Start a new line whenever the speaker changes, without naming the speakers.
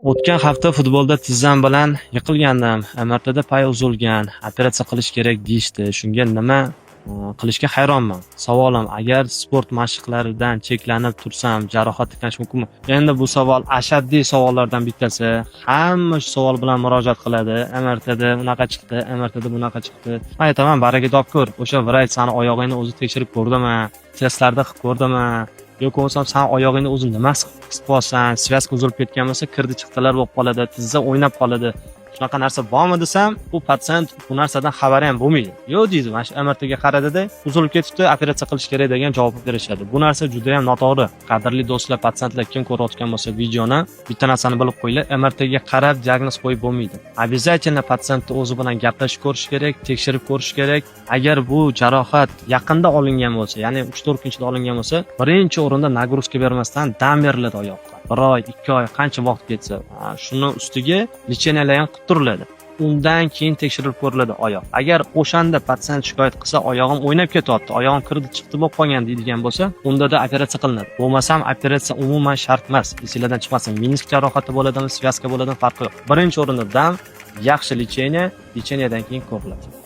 O'tgan hafta futbolda tizzam bilan yiqilgandim. MRTda pay uzilgan, operatsiya qilish kerak deyishdi. Shunga nima qilishga hayronman. Savolim, agar sport mashqlaridan cheklanib tursam, jarohat tiklanish mumkinmi? Endi bu savol ashaddiy savollardan bittasi. Hamma shu savol bilan murojaat qiladi. MRTda unaqa chiqdi, MRTda bunaqa chiqdi. Men aytaman, baraga topkur. O'sha vrach sani oyog'ingni o'zi tekshirib ko'rdimi? Testlarda qilib ko'rdimi? Yo'q bo'lsam sen oyog'ingni o'zi nimasi qisib qolsan, svязка uzilib ketgan bo'lsa, kirdi chiqdilar bo'lib qoladi, tizza o'ynab qoladi. Shunaqa narsa bormi desam, bu patsient bu narsadan xabari ham bo'lmaydi. Yo'q deydi, mana shu MRTga qaradida, uzilib ketibdi, operatsiya qilish kerak degan javob berishadi. Bu narsa juda ham noto'g'ri. Qadrli do'stlar, patsientlar kim ko'rayotgan bo'lsa videoni, bitta narsani bilib qo'yinglar, MRTga qarab diagnoz qo'yib bo'lmaydi. Обязательно patsientni o'zi bilan gaplashib ko'rish kerak, tekshirib ko'rish kerak. Agar bu jarohat yaqinda olingan bo'lsa, ya'ni 3-4 kun ichida olingan bo'lsa, birinchi o'rinda nagruska bermasdan dam beriladi oyoqqa. 1 oy, 2 oy, qancha vaqt ketsa, shuni ustiga lecheniyalar ham qilib turiladi. Undan keyin tekshirib ko'riladi oyoq. Agar o'shanda patsient shikoyat qilsa, oyog'im o'ynab ketyapti, oyog'im kirdi chiqdi bo'lib qolgan deydigan bo'lsa, unda operatsiya qilinadi. Bo'lmasam operatsiya umuman shart emas. Esingizdan chiqmasin, menisk jarohati bo'ladimi, svязка bo'ladimi farqi yo'q. Birinchi o'rinda dam, yaxshi lecheniyadan keyin ko'riladi.